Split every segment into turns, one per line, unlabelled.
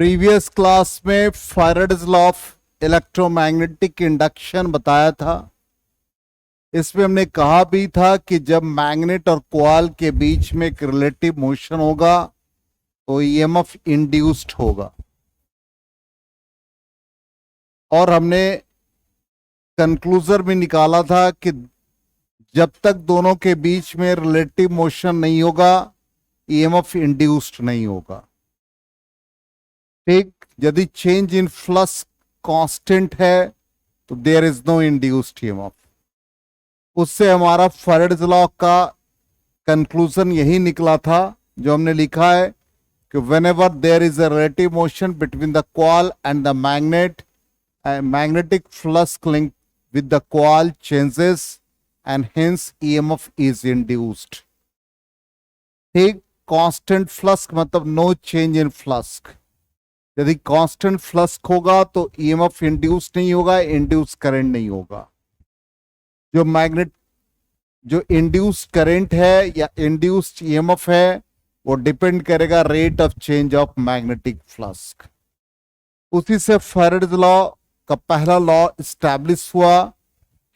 Previous class में Faraday's law of electromagnetic induction बताया था। इसमें हमने कहा भी था कि जब मैग्नेट और कॉइल के बीच में एक रिलेटिव मोशन होगा तो ईएमएफ इंड्यूस्ड होगा, और हमने कंक्लूजन भी निकाला था कि जब तक दोनों के बीच में रिलेटिव मोशन नहीं होगा ईएमएफ इंड्यूस्ड नहीं होगा। ठीक, यदि चेंज इन फ्लक्स कांस्टेंट है तो there is no induced EMF. उससे हमारा फैराडेज लॉ का कंक्लूजन यही निकला था जो हमने लिखा है कि whenever there is a relative motion between the coil and the magnet, magnetic flux link with the coil changes and hence EMF is induced। ठीक, कांस्टेंट फ्लक्स मतलब नो चेंज इन फ्लक्स। यदि कांस्टेंट फ्लक्स होगा तो EMF induce नहीं होगा, induce current नहीं होगा। जो इंड्यूस करंट है या इंड्यूस्ड ईएमएफ है वो डिपेंड करेगा rate of change of magnetic flux. उसी से फैराडेज लॉ का पहला लॉ एस्टैब्लिश हुआ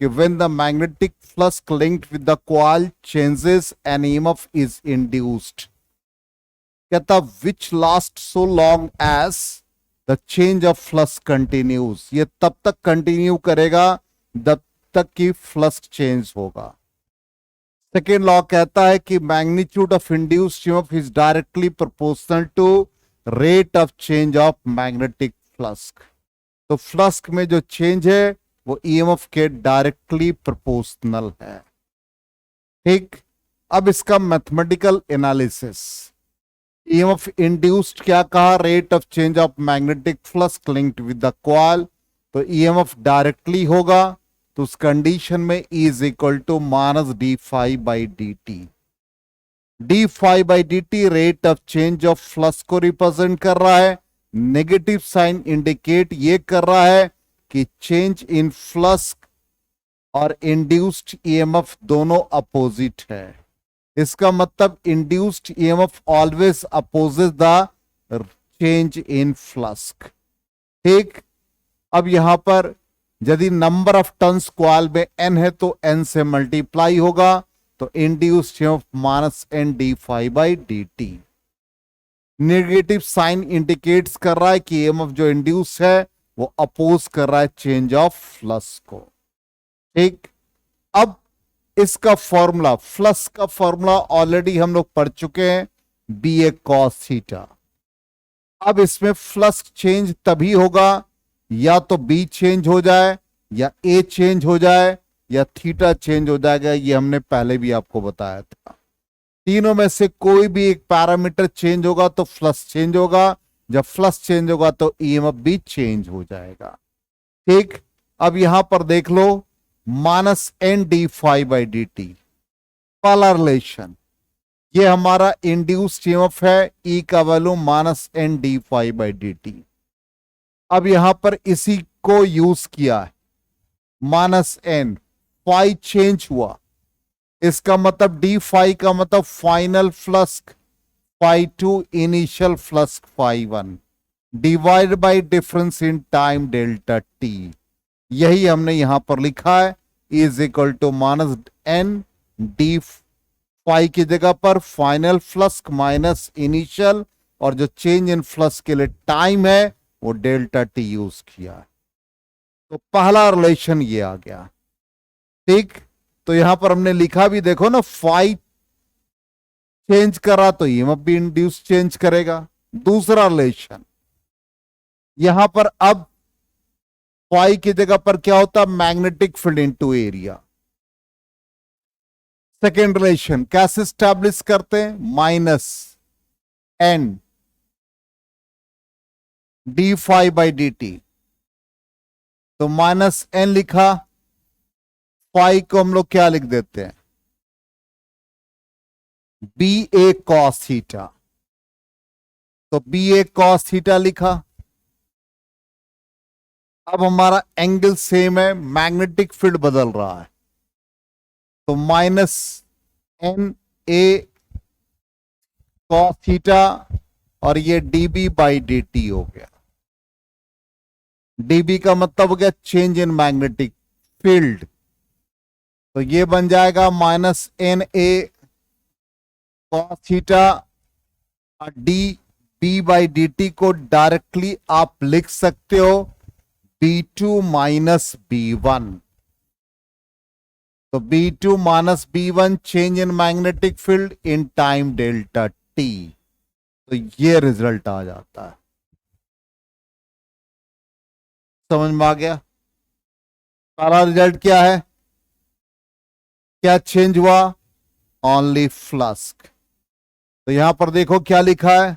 कि when the magnetic flux linked with the coil changes an EMF is induced. कहता which last so long as the change of flux continues. ये तब तक कंटिन्यू करेगा जब तक कि फ्लक्स चेंज होगा। सेकेंड लॉ कहता है कि magnitude of induced EMF is directly proportional to rate of change of magnetic flux. तो फ्लक्स में जो चेंज है वो ईएमएफ के डायरेक्टली प्रोपोर्शनल है। ठीक, अब इसका मैथमेटिकल एनालिसिस। ईएमएफ इंड्यूस्ड क्या कहा, rate of change of magnetic flux linked with the coil, तो ईएमएफ डायरेक्टली होगा। तो उस कंडीशन में E is equal to minus d phi by D t. D phi by D t rate of change of flux को represent कर रहा है। Negative sign indicate ये कर रहा है कि चेंज इन फ्लक्स और इंड्यूस्ड ईएमएफ दोनों अपोजिट है। इसका मतलब induced EMF always opposes the change in flux. ठीक, अब यहां पर यदि नंबर ऑफ टर्न्स कॉइल में n है तो n से मल्टीप्लाई होगा, तो induced EMF minus N d phi by D t. Negative sign indicates कर रहा है कि ईएमएफ जो इंड्यूस है वो अपोज कर रहा है चेंज ऑफ फ्लक्स को। ठीक, अब इसका फॉर्मूला, फ्लक्स का फॉर्मूला ऑलरेडी हम लोग पढ़ चुके हैं, बी ए कॉस थीटा। अब इसमें फ्लक्स चेंज तभी होगा या तो बी चेंज हो जाए या ए चेंज हो जाए या थीटा चेंज हो जाएगा। ये हमने पहले भी आपको बताया था। तीनों में से कोई भी एक पैरामीटर चेंज होगा तो फ्लक्स चेंज होगा, जब फ्लक्स चेंज होगा तो ईएमएफ भी चेंज हो जाएगा। ठीक, अब यहां पर देख लो minus N d phi by D t, पहला रिलेशन। ये हमारा इंड्यूस्ड ईएमएफ है, ई का value minus N d phi by D t. अब यहां पर इसी को यूज किया है, माइनस एन, फाई चेंज हुआ, इसका मतलब डी फाई का मतलब final flux, phi two initial flux phi one, divide by difference in time delta t. यही हमने यहां पर लिखा है, is equal to minus N d phi की जगह पर फाइनल फ्लक्स माइनस इनिशियल, और जो चेंज इन फ्लक्स के लिए टाइम है वो डेल्टा टी यूज किया है। तो पहला रिलेशन ये आ गया। ठीक, तो यहां पर हमने लिखा भी देखो ना, फाई चेंज करा तो ईएमएफ भी इंड्यूस चेंज करेगा। दूसरा रिलेशन, यहां पर अब फाई की जगह पर क्या होता, magnetic field into area. Second relation कैसे स्टैब्लिश करते हैं, minus N d phi by D T. तो माइनस एन लिखा, फाई को हम लोग क्या लिख देते हैं, बी ए कॉस थीटा। तो बी ए कॉस थीटा लिखा। अब हमारा एंगल सेम है, मैग्नेटिक फील्ड बदल रहा है, तो minus n A cos theta और ये dB बाई dt हो गया। dB का मतलब हो गया चेंज इन मैग्नेटिक फील्ड, तो ये बन जाएगा minus n A cos theta. D B by D t को डायरेक्टली आप लिख सकते हो B2 माइनस B1। तो B2 minus B1 change in magnetic field in time delta t, तो ये रिजल्ट आ जाता है। समझ में आ गया? सारा रिजल्ट क्या है, क्या चेंज हुआ, ओनली फ्लक्स। तो यहां पर देखो क्या लिखा है,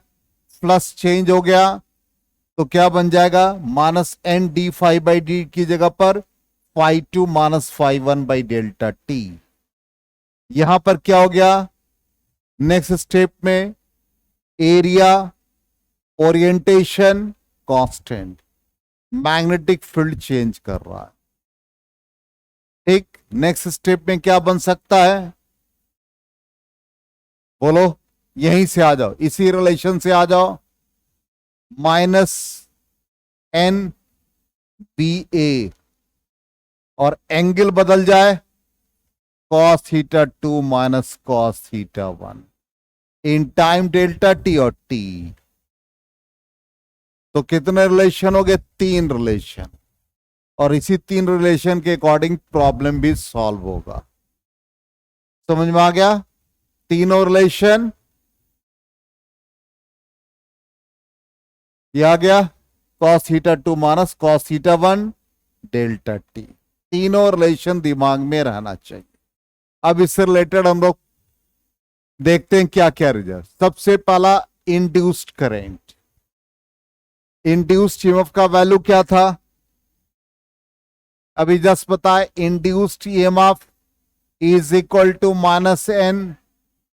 फ्लक्स चेंज हो गया, तो क्या बन जाएगा minus N d phi by d की जगह पर phi two minus phi one by delta t. यहां पर क्या हो गया, नेक्स्ट स्टेप में area orientation constant, magnetic field change कर रहा है। ठीक, नेक्स्ट स्टेप में क्या बन सकता है, बोलो, यहीं से आ जाओ, इसी रिलेशन से आ जाओ, माइनस एन बी ए, और एंगल बदल जाए cos theta two minus cos theta one in time delta T और टी। तो कितने रिलेशन हो गए, 3 रिलेशन, और इसी 3 रिलेशन के अकॉर्डिंग प्रॉब्लम भी सॉल्व होगा। समझ में आ गया? तीनों रिलेशन, ये आ गया cos theta two minus cos theta one delta T, तीनों रिलेशन दिमाग में रहना चाहिए। अब इससे रिलेटेड हम लोग देखते हैं क्या क्या रिजल्ट। सबसे पहला इंड्यूस्ड करंट। इंड्यूस्ड ईएमएफ का वैल्यू क्या था, अभी जस्ट बताए, induced EMF is equal to minus N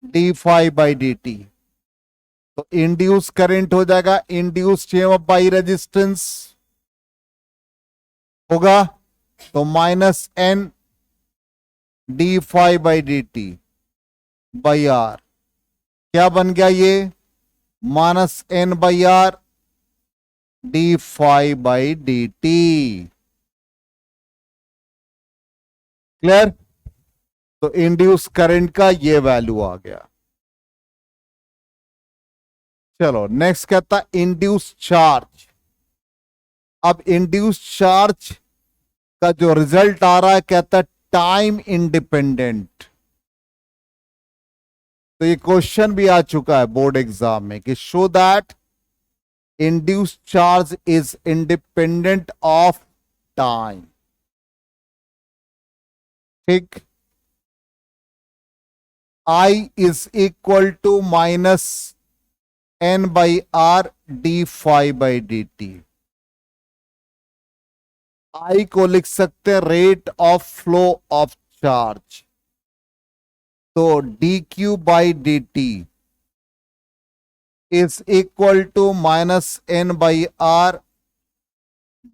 d phi by D T. तो इंड्यूस करंट हो जाएगा इंड्यूस्ड ईएमएफ बाई रेजिस्टेंस होगा, तो minus N d phi by D t by R, क्या बन गया ये, minus N by R d phi by D t. Clear? तो इंड्यूस करंट का ये वैल्यू आ गया। चलो नेक्स्ट कहता है इंड्यूस चार्ज। अब इंड्यूस चार्ज का जो रिजल्ट आ रहा है कहता है टाइम इंडिपेंडेंट। तो ये क्वेश्चन भी आ चुका है बोर्ड एग्जाम में कि show that induce charge is independent of time. ठीक, I is equal to minus N by R d phi by D t. I को लिख सकते हैं rate of flow of charge, तो d q by D t is equal to minus N by R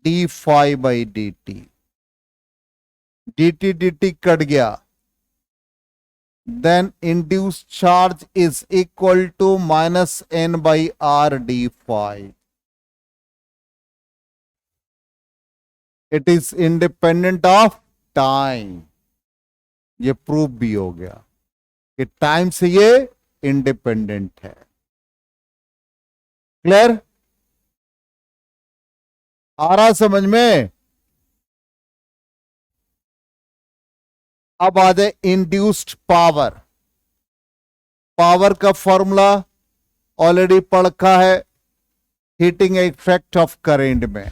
d phi by D t. D t cut गया, then induced charge is equal to minus n by r d phi. It is independent of time. ये proof भी हो गया कि time से ये independent है। Clear? आ रहा समझ में? अब आ जाए इंड्यूस्ड पावर। पावर का फॉर्मूला ऑलरेडी पढ़ रखा है हीटिंग इफेक्ट ऑफ करेंट में,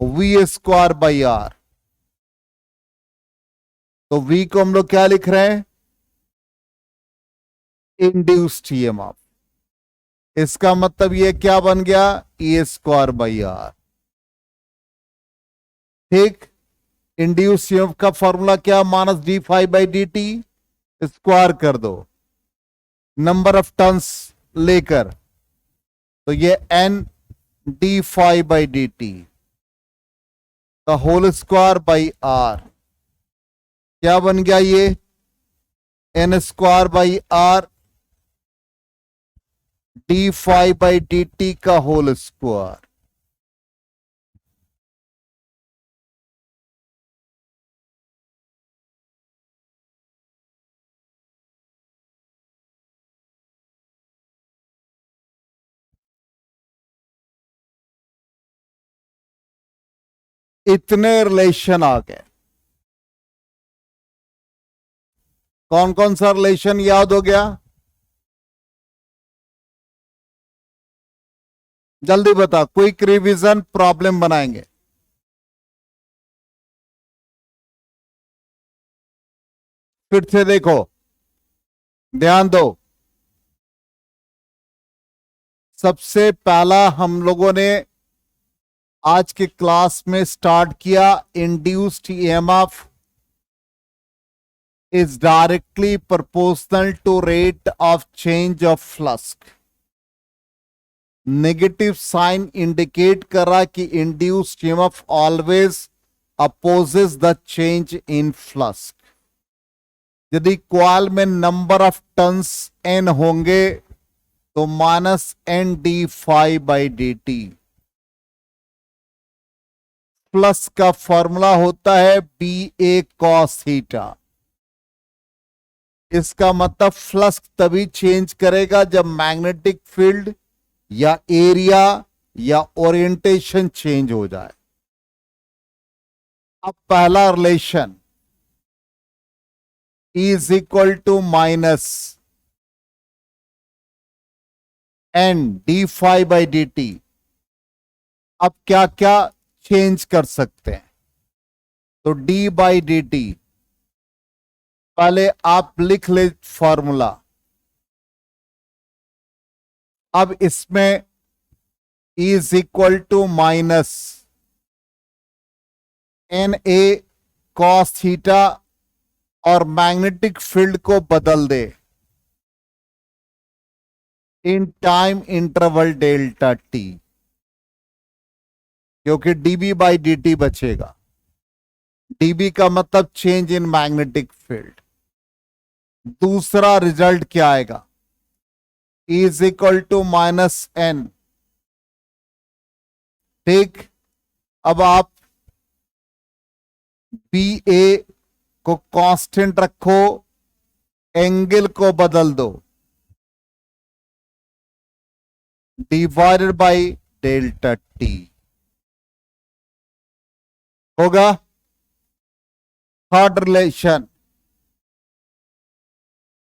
वी स्क्वायर बाई आर। तो वी को हम लोग क्या लिख रहे हैं, इंड्यूस्ड ईएमएफ। इसका मतलब ये क्या बन गया, ई स्क्वायर बाई आर। ठीक, इंड्यूस ईएमएफ का फॉर्मूला क्या, minus d phi by D t, square कर दो नंबर ऑफ टर्न्स लेकर, तो ये n d phi by D t का होल स्क्वायर बाई आर, क्या बन गया ये, N square by are d∅/dt का होल स्क्वायर। इतने रिलेशन आ गए। कौन कौन सा रिलेशन याद हो गया? जल्दी बता, क्विक रिवीजन, प्रॉब्लम बनाएंगे। फिर से देखो, ध्यान दो। सबसे पहला हम लोगों ने आज के क्लास में स्टार्ट किया, induced EMF is directly proportional to rate of change of flux। Negative sign indicate कर रहा कि induced EMF always opposes the change in flux. यदि कॉइल में नंबर ऑफ टर्न्स n होंगे तो -N d∅/dt। फ्लक्स का formula होता है BA cos थीटा। इसका मतलब फ्लक्स तभी चेंज करेगा जब मैग्नेटिक फील्ड या एरिया या ओरिएंटेशन चेंज हो जाए। अब पहला relation E is equal to -N d∅/dt। अब क्या क्या चेंज कर सकते हैं? तो d/dt पहले आप लिख ले फॉर्मूला। अब इसमें E is equal to -NA cos theta और मैग्नेटिक फील्ड को बदल दे in time interval delta t, क्योंकि dB/dt बचेगा। dB का मतलब चेंज इन मैग्नेटिक फील्ड। दूसरा रिजल्ट क्या आएगा? E is equal to -N। ठीक, अब आप BA को कांस्टेंट रखो, एंगल को बदल दो, डिवाइडेड बाय डेल्टा टी होगा। Third relation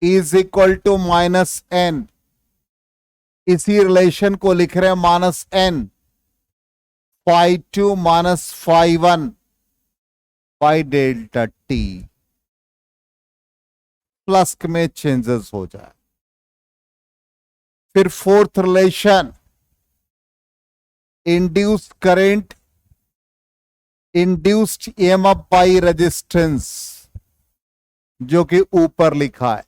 is equal to -N। इसी रिलेशन को लिख रहे हैं -N ∅2 -∅1 by delta T. Flux में चेंजेस हो जाए। फिर fourth relation, induced current induced EMF by resistance, जो कि ऊपर लिखा है।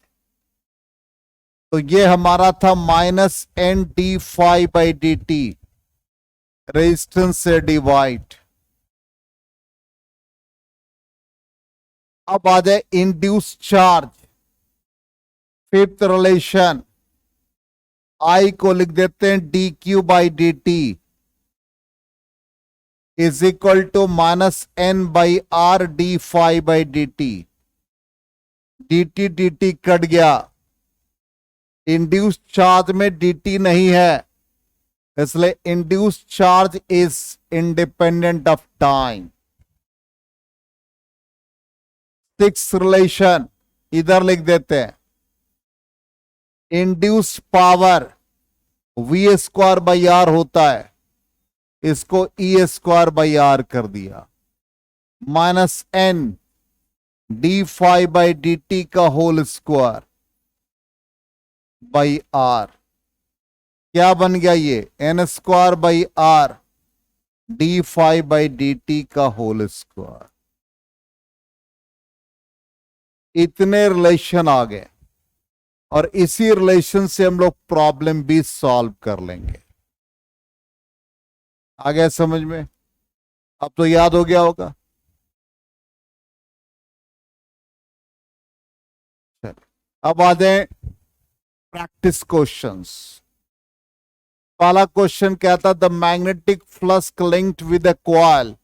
तो ये हमारा था -N d∅/dt, रेजिस्टेंस से डिवाइड। अब आ जाए induced charge. Fifth relation, I को लिख देते हैं dq/dt is equal to -N/r d∅/dt। dt cut गया, इंड्यूस्ड चार्ज में dt नहीं है, इसलिए induced charge is independent of time. Six relation इधर लिख देते हैं, इंड्यूस्ड पावर V²/R होता है, इसको E²/R कर दिया, -N d∅/dt का होल स्क्वायर बाई R। क्या बन गया ये? N²/R d∅/dt का होल स्क्वायर। इतने रिलेशन आ गए और इसी रिलेशन से हम लोग प्रॉब्लम भी सॉल्व कर लेंगे। आ गया समझ में? अब तो याद हो गया होगा। चलो अब आ जाए प्रैक्टिस क्वेश्चंस। पहला क्वेश्चन कहता the magnetic flux linked with a coil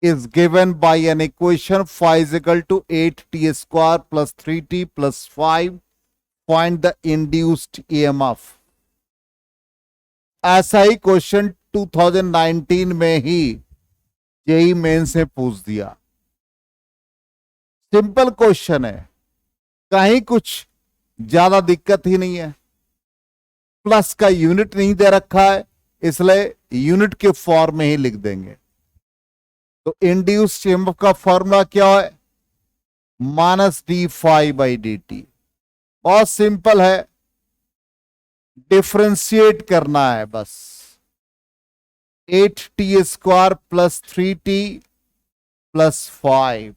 is given by an equation phi is equal to 8t square plus 3t plus 5. Find the induced EMF. ऐसा ही क्वेश्चन 2019 में ही जेई मेन से पूछ दिया। Simple question है, कहीं कुछ ज्यादा दिक्कत ही नहीं है। प्लस का यूनिट नहीं दे रखा है, इसलिए यूनिट के फॉर्म में ही लिख देंगे। तो इंड्यूस्ड ईएमएफ का फॉर्मूला क्या है? -d∅dt। बहुत सिंपल है, डिफरेंशिएट करना है बस। 8t² plus 3t plus 5।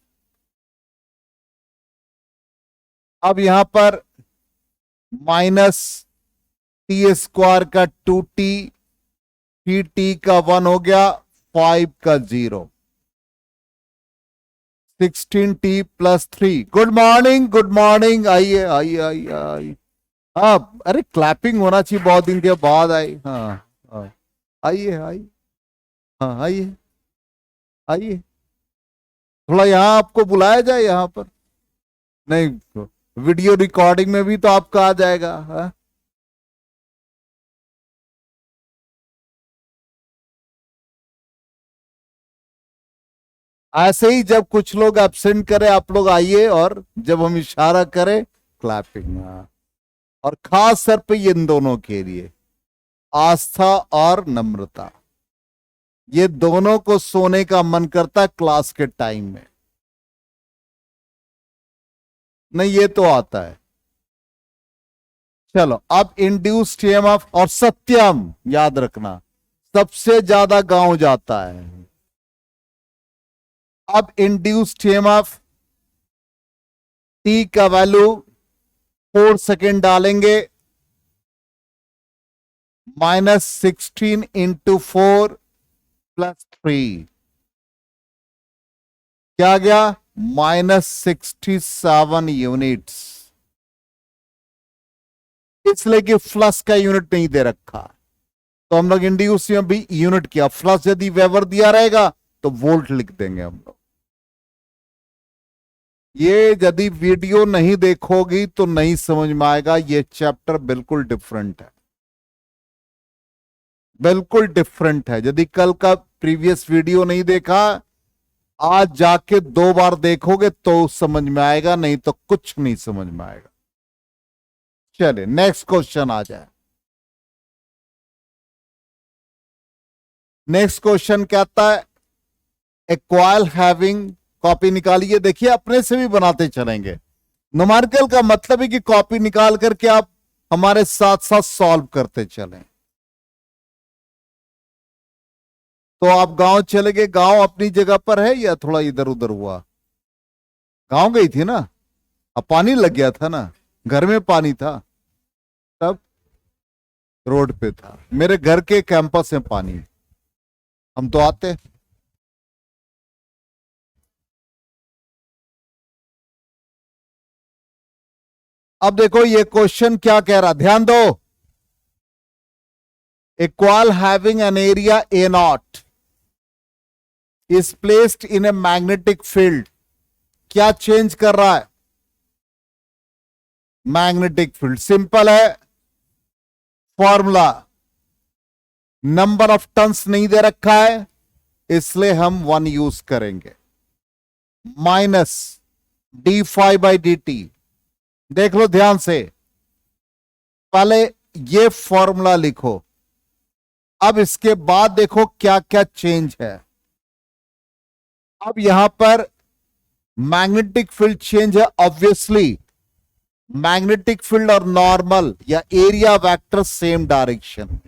अब यहां पर -t² का 2t, 3t का 1 हो गया, 5 का 0, 16t plus 3। Good morning, good morning. आइए आइए आइए आइए। हाँ, अरे क्लैपिंग होना चाहिए, बहुत दिन के बाद आई। हाँ हाँ, आइए आइए। हाँ आइए आइए। थोड़ा यहाँ आपको बुलाया जाए यहाँ पर? नहीं, वीडियो रिकॉर्डिंग में भी तो आपका आ जाएगा। हाँ? ऐसे ही जब कुछ लोग एब्सेंट करे आप लोग आइए, और जब हम इशारा करें क्लैपिंग। और खास सर पे इन दोनों के लिए आस्था और नम्रता, ये दोनों को सोने का मन करता है क्लास के टाइम में। नहीं, ये तो आता है। चलो, अब इंड्यूस्ड ईएमएफ और सत्यम याद रखना, सबसे ज्यादा गांव जाता है। अब इंड्यूस्ड ईएमएफ टी का वैल्यू 4 सेकेंड डालेंगे, -16 इंटू 4 प्लस 3 क्या गया? -67 यूनिट्स। इसलिए कि फ्लक्स का यूनिट नहीं दे रखा, तो हम लोग इंड्यूस में भी यूनिट किया। फ्लक्स यदि वेबर दिया रहेगा तो वोल्ट लिख देंगे हम लोग। ये यदि वीडियो नहीं देखोगी तो नहीं समझ में आएगा। ये चैप्टर बिल्कुल डिफरेंट है, बिल्कुल डिफरेंट है। यदि कल का प्रीवियस वीडियो नहीं देखा, आज जाके 2 बार देखोगे तो समझ में आएगा, नहीं तो कुछ नहीं समझ में आएगा। चलिए नेक्स्ट क्वेश्चन आ जाए। नेक्स्ट क्वेश्चन कहता है ए कॉइल हैविंग, कॉपी निकालिए। देखिए, अपने से भी बनाते चलेंगे। न्यूमेरिकल का मतलब है कि कॉपी निकाल करके आप हमारे साथ साथ सॉल्व करते चलें। तो आप गांव चले गए, गांव अपनी जगह पर है या थोड़ा इधर उधर हुआ? गांव गई थी ना, अब पानी लग गया था ना, घर में पानी था, तब रोड पे था। मेरे घर के कैंपस में पानी, हम तो आते। अब देखो ये क्वेश्चन क्या कह रहा, ध्यान दो। A coil having an area A0 is placed in a magnetic field. क्या चेंज कर रहा है? Magnetic field. सिंपल है फॉर्मूला, नंबर ऑफ टर्न्स नहीं दे रखा है, इसलिए हम 1 यूज करेंगे, -d∅dt। देख लो ध्यान से, पहले ये फॉर्मूला लिखो, अब इसके बाद देखो क्या क्या चेंज है। अब यहां पर मैग्नेटिक फील्ड चेंज है, ऑब्वियसली मैग्नेटिक फील्ड और नॉर्मल या एरिया वेक्टर सेम डायरेक्शन,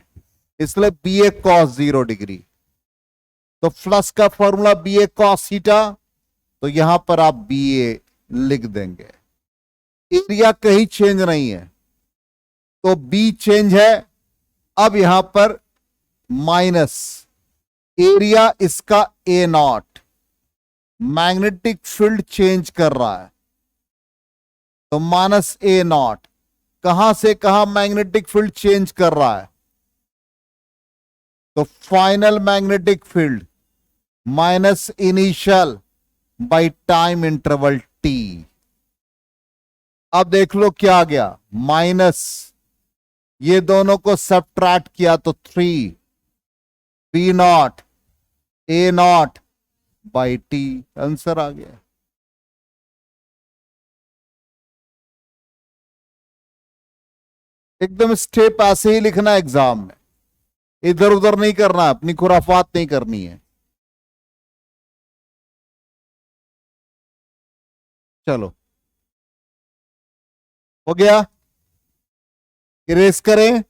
इसलिए BA cos 0 डिग्री। तो फ्लक्स का फॉर्मूला BA cos थीटा, तो यहां पर आप BA लिख देंगे। एरिया कहीं चेंज नहीं है, तो B चेंज है। अब यहां पर माइनस एरिया इसका A0, मैग्नेटिक फील्ड चेंज कर रहा है, तो -A0। कहां से कहां मैग्नेटिक फील्ड चेंज कर रहा है? तो final magnetic field minus initial by time interval T. अब देख लो क्या आ गया, माइनस, ये दोनों को सबट्रैक्ट किया तो 3 B not A not by T, answer आ गया। एकदम स्टेप ऐसे ही लिखना है एग्जाम में, इधर उधर नहीं करना, अपनी खुराफात नहीं करनी है। चलो हो गया, इरेज करें।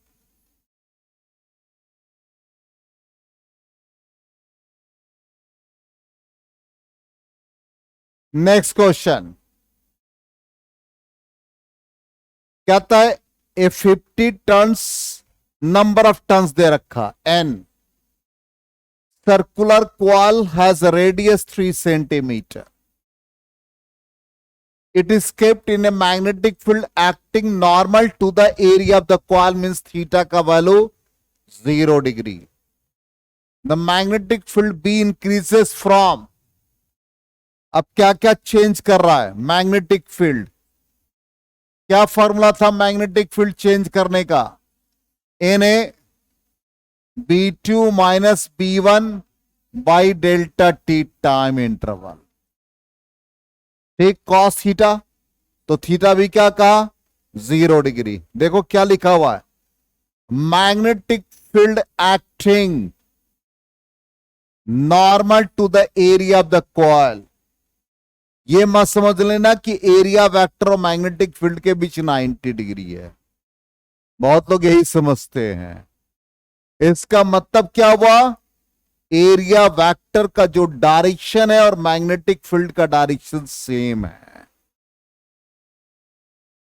नेक्स्ट क्वेश्चन कहता है a 50 turns, number of turns दे रखा N, circular coil has radius 3 centimetre, it is kept in a magnetic field acting normal to the area of the coil, means theta का value 0 degree. The magnetic field B increases from, अब क्या क्या change कर रहा है magnetic field, क्या formula था magnetic field change करने का, Na B2 minus B1 by delta T time interval, ठीक, कॉस थीटा, तो थीटा भी क्या कहा 0 डिग्री। देखो क्या लिखा हुआ है, magnetic field acting normal to the area of the coil. ये मत समझ लेना कि एरिया वेक्टर और मैग्नेटिक फील्ड के बीच 90 डिग्री है, बहुत लोग यही समझते हैं। इसका मतलब क्या हुआ, एरिया वेक्टर का जो डायरेक्शन है और मैग्नेटिक फील्ड का डायरेक्शन सेम है।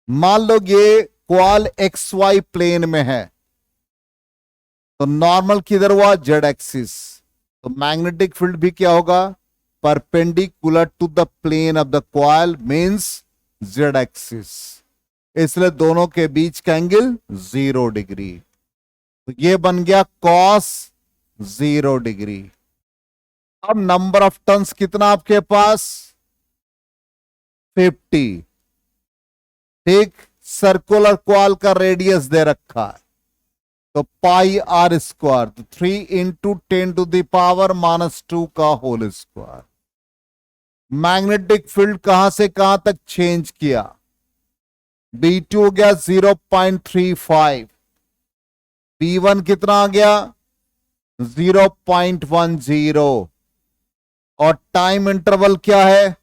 मान लो ये क्वाल एक्स वाई प्लेन में है, तो नॉर्मल किधर हुआ जेड एक्सिस, तो मैग्नेटिक फील्ड भी क्या होगा perpendicular to the plane of the coil, means Z axis, इसलिए दोनों के बीच का एंगल 0 डिग्री, तो ये बन गया कॉस 0 डिग्री। अब नंबर ऑफ टर्न्स कितना आपके पास 50, ठीक, सर्कुलर क्वाल का रेडियस दे रखा है, तो पाई आर स्क्वायर, तो 3 इंटू 10⁻⁻² का होल स्क्वायर। मैग्नेटिक फील्ड कहां से कहां तक चेंज किया, B2 हो गया 0.35, B1 कितना आ गया 0.10, और टाइम इंटरवल क्या है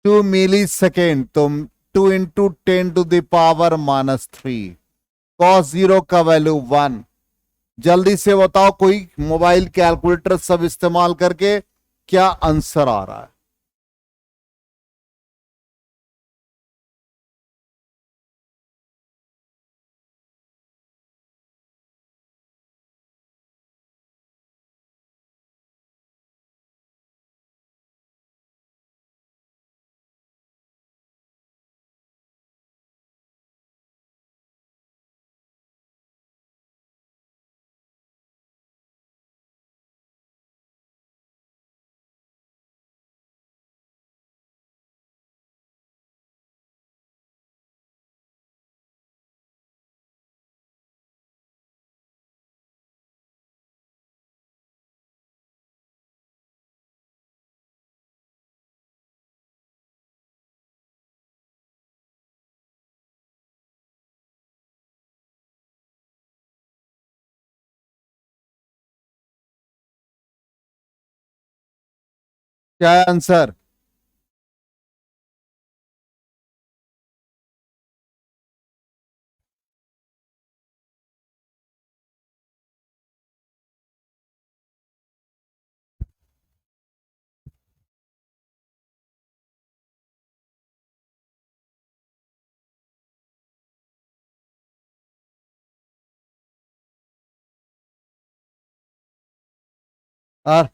2 मिली सेकेंड, तो 2 इंटू 10⁻⁻3, cos 0 का वैल्यू 1। जल्दी से बताओ कोई मोबाइल कैलकुलेटर सब इस्तेमाल करके क्या आंसर आ रहा है। क्या है आंसर, और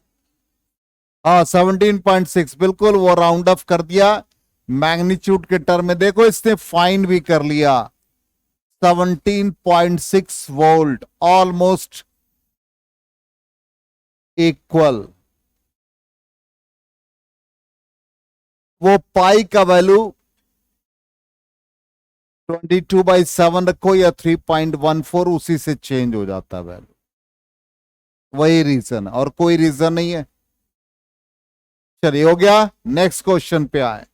हाँ 17.6 बिल्कुल, वो राउंड ऑफ कर दिया मैग्नीट्यूड के टर्म में। देखो इसने फाइन भी कर लिया 17.6 वोल्ट, ऑलमोस्ट इक्वल, वो पाई का वैल्यू 22/7 रखो या 3.14, उसी से चेंज हो जाता है वैल्यू। वही रीजन, और कोई रीजन नहीं है। चलिए हो गया, नेक्स्ट क्वेश्चन पे आए।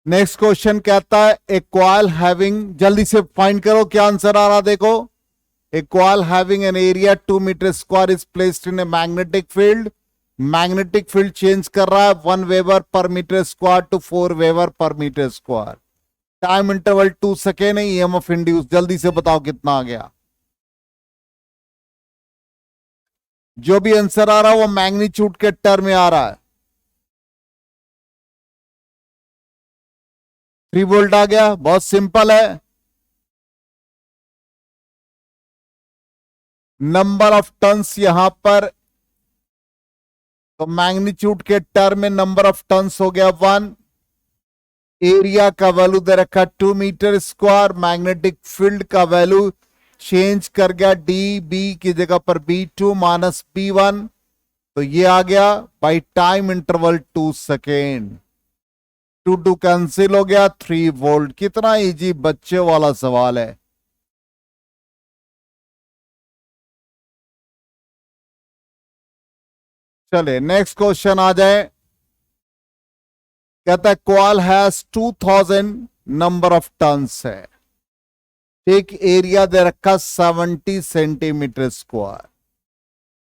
नेक्स्ट क्वेश्चन कहता है ए कॉइल हैविंग, जल्दी से फाइंड करो क्या आंसर आ रहा देखो। A coil having an area 2 metre square is placed in a magnetic field. Magnetic field change कर रहा है 1 weber per metre square to 4 weber per metre square. Time interval 2 second है। ईएमएफ इंड्यूस, जल्दी से बताओ कितना आ गया। जो भी आंसर आ रहा है वो मैग्नीट्यूड के टर्म में आ रहा है। 3 वोल्ट आ गया, बहुत सिंपल है। नंबर ऑफ टर्न्स यहां पर, तो मैग्नीट्यूड के टर्म में नंबर ऑफ टर्न्स हो गया 1। एरिया का वैल्यू दे रखा 2 मीटर स्क्वायर। मैग्नेटिक फील्ड का वैल्यू चेंज कर गया, डी बी की जगह पर B2 माइनस B1, तो ये आ गया by time interval 2 second. 2 cancel हो गया, 3 वोल्ट। कितना इजी बच्चे वाला सवाल है। चले नेक्स्ट क्वेश्चन आ जाए। कहता है coil has 2000 number of turns है। एक एरिया दे रखा 70 centimetre square.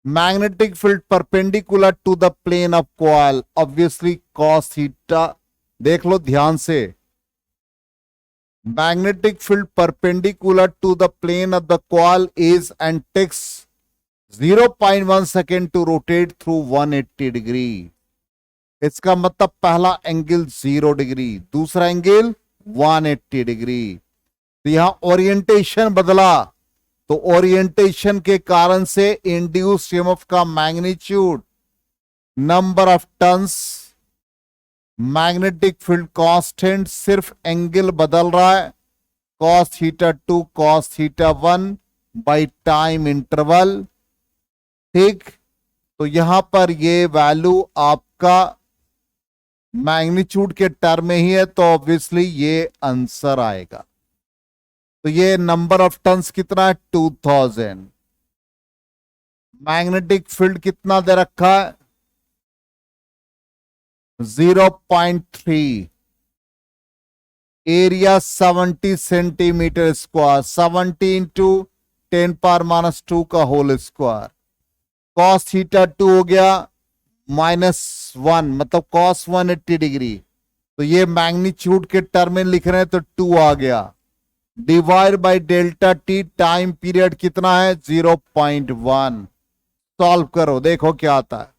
Magnetic field perpendicular to the plane of coil, obviously cos theta. देख लो ध्यान से, magnetic field perpendicular to the plane of the coil is and takes 0.1 second to rotate through 180 degree. इसका मतलब पहला angle 0 degree, दूसरा angle 180 degree. तो यहां ओरिएंटेशन बदला, तो ओरिएंटेशन के कारण से इंड्यूस्ड ईएमएफ का magnitude, number of turns, magnetic field constant, सिर्फ एंगल बदल रहा है, cos theta 2 cos theta 1 by time interval. ठीक, तो यहां पर ये वैल्यू आपका मैग्नीट्यूड के टर्म में ही है, तो ऑब्वियसली ये आंसर आएगा। तो ये नंबर ऑफ टर्न्स कितना है 2000। मैग्नेटिक फील्ड कितना दे रखा है 0.3। एरिया 70 सेंटीमीटर स्क्वायर, 70 इंटू 10⁻² का होल स्क्वायर। cos थीटा 2 हो गया -1, मतलब cos 180 डिग्री। तो ये मैग्नीट्यूड के टर्म में लिख रहे हैं तो 2 आ गया। Divide by delta T, time period कितना है 0.1। सॉल्व करो, देखो क्या आता है।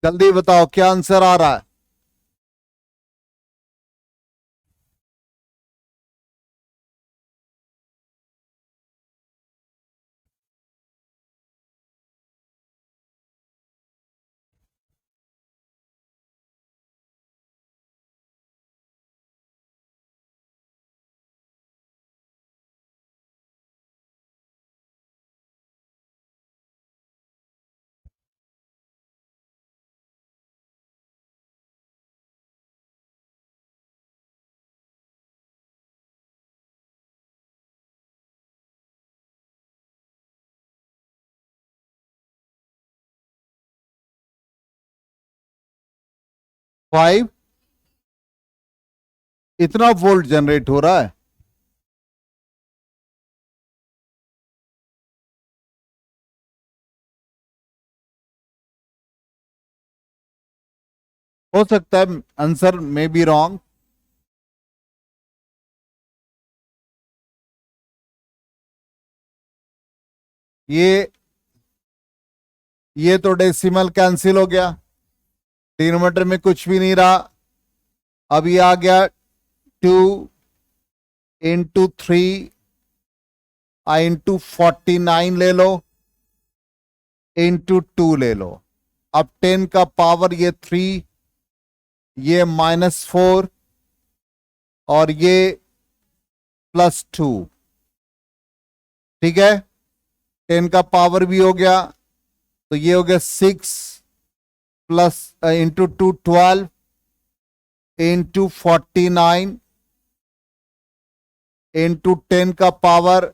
जल्दी बताओ क्या आंसर आ रहा है। फाइव, इतना वोल्ट जनरेट हो रहा है। हो सकता है आंसर में बी रॉन्ग। ये तो डेसिमल कैंसिल हो गया, डिनोमिनेटर में कुछ भी नहीं रहा। अब ये आ गया 2 × 3 इंटू 49 ले लो, इंटू 2 ले लो। अब 10 का पावर ये 3, ये -4 और ये +2। ठीक है, 10 का पावर भी हो गया, तो ये हो गया 6 प्लस इंटू 2 12 इंटू 49 इंटू 10 का पावर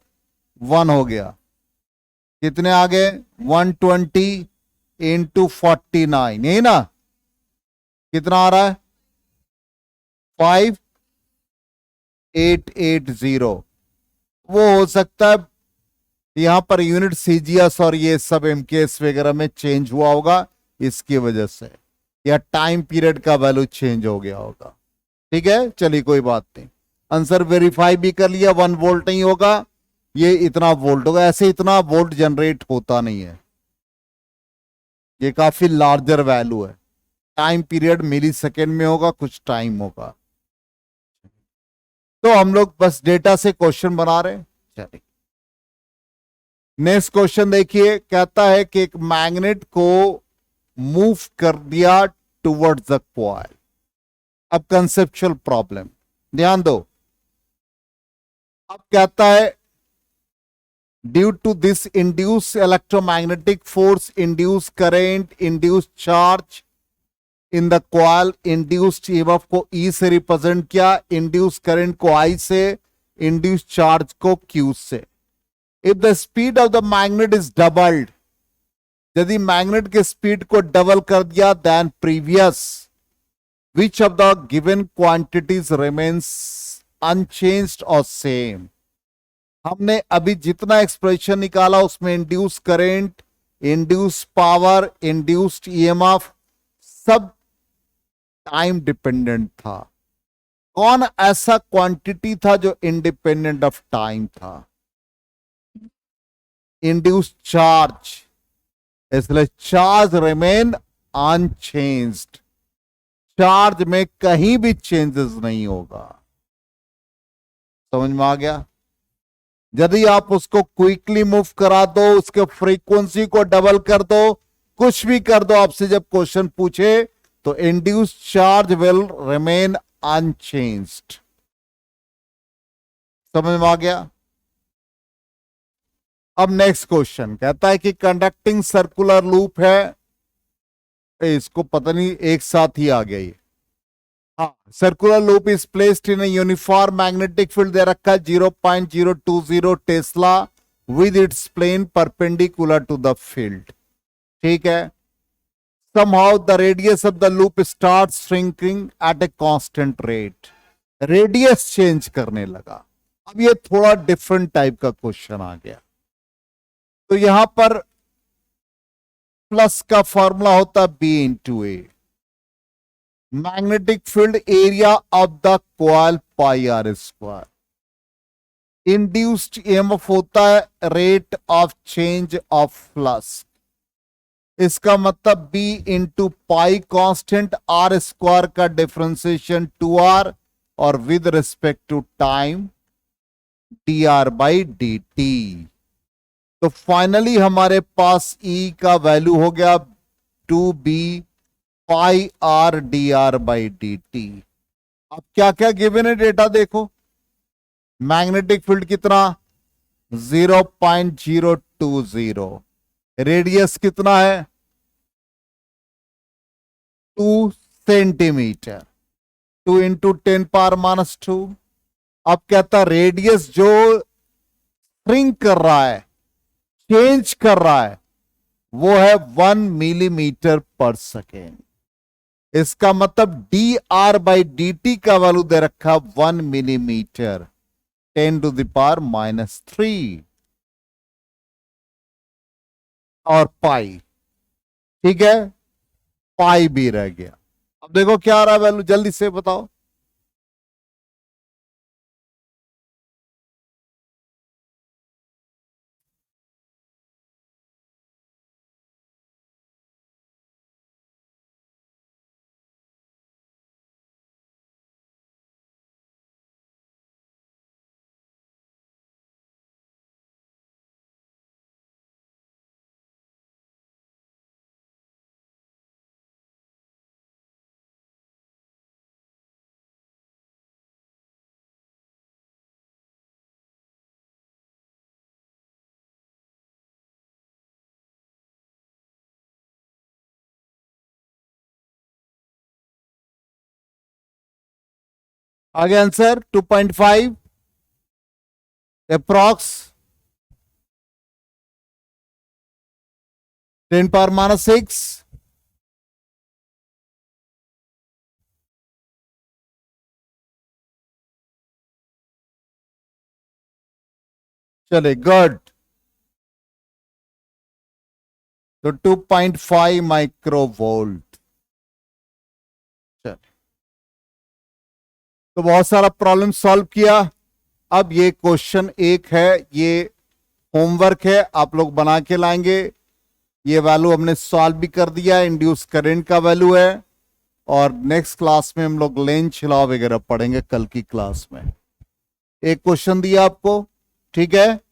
1 हो गया। कितने आ गए? 120 इंटू 49, यही ना? कितना आ रहा है? 5880। वो हो सकता है यहां पर यूनिट सीजीएस और ये सब एमकेएस वगैरह में चेंज हुआ होगा, इसकी वजह से, या टाइम पीरियड का वैल्यू चेंज हो गया होगा। ठीक है, चलिए कोई बात नहीं। आंसर वेरीफाई भी कर लिया, 1 वोल्ट नहीं होगा, ये इतना वोल्ट होगा। ऐसे इतना वोल्ट जनरेट होता नहीं है, ये काफी लार्जर वैल्यू है। टाइम पीरियड मिली सेकेंड में होगा, कुछ टाइम होगा। तो हम लोग बस डेटा से क्वेश्चन बना रहे हैं। चलिए नेक्स्ट क्वेश्चन देखिए, कहता है कि एक मैग्नेट को मूव कर दिया टुवर्ड्स द कॉइल। अब कंसेप्चुअल प्रॉब्लम ध्यान दो। अब कहता है due to this induce electromagnetic force, induce current, induce charge in the coil, induced EMF को ई से रिप्रेजेंट किया, इंड्यूस करंट को आई से, इंड्यूस चार्ज को क्यू से। If the speed of the magnet is doubled, यदि magnet के speed को डबल कर दिया, then previous which of the given quantities remains unchanged और सेम। हमने अभी जितना एक्सप्रेशन निकाला उसमें induce current, induce power, induced EMF सब टाइम डिपेंडेंट था। कौन ऐसा क्वांटिटी था जो इंडिपेंडेंट ऑफ टाइम था? इंड्यूस चार्ज, इसलिए चार्ज रिमेन अनचेंज्ड, चार्ज में कहीं भी चेंजेस नहीं होगा। समझ में आ गया? यदि आप उसको क्विकली मूव करा दो, उसके फ्रीक्वेंसी को डबल कर दो, कुछ भी कर दो, आपसे जब क्वेश्चन पूछे तो induce charge will remain unchanged. समझ में आ गया? अब नेक्स्ट क्वेश्चन कहता है कि कंडक्टिंग सर्कुलर लूप है, इसको पता नहीं एक साथ ही आ गया ये। हाँ, circular loop is placed in uniform magnetic field दे रखा है 0.020 tesla with its plane perpendicular to the field. ठीक है, somehow the radius of the loop starts shrinking at a constant rate, radius change करने लगा। अब ये थोड़ा डिफरेंट टाइप का क्वेश्चन आ गया। तो यहां पर प्लस का फॉर्मूला होता B into A, magnetic field area of the coil pi R square, induced EMF होता है rate of change of flux. इसका मतलब B into pi constant R square का डिफरेंशिएशन 2r और with respect to time D R by D T. तो finally हमारे पास E का value हो गया 2b pi R D R by D t. अब क्या क्या गिवन है डेटा देखो। मैग्नेटिक फील्ड कितना? 0.020, रेडियस कितना है? 2 सेंटीमीटर, 2 इंटू 10⁻²। अब कहता रेडियस जो श्रिंक कर रहा है, चेंज कर रहा है, वो है 1 मिलीमीटर पर सेकेंड। इसका मतलब D R by D t का वैल्यू दे रखा 1 मिलीमीटर, 10⁻³ और पाई। ठीक है, पाई भी रह गया। अब देखो क्या आ रहा है वैल्यू, जल्दी से बताओ। आगे आंसर 2.5 अप्रॉक्स 10⁻⁻⁶। चले गुड। तो 2.5 माइक्रोवोल्ट। चल, तो बहुत सारा प्रॉब्लम सॉल्व किया। अब ये क्वेश्चन एक है, ये होमवर्क है, आप लोग बना के लाएंगे। ये वैल्यू हमने सॉल्व भी कर दिया, इंड्यूस करंट का वैल्यू है। और नेक्स्ट क्लास में हम लोग लेंज लॉ वगैरह पढ़ेंगे कल की क्लास में। एक क्वेश्चन दिया आपको, ठीक है।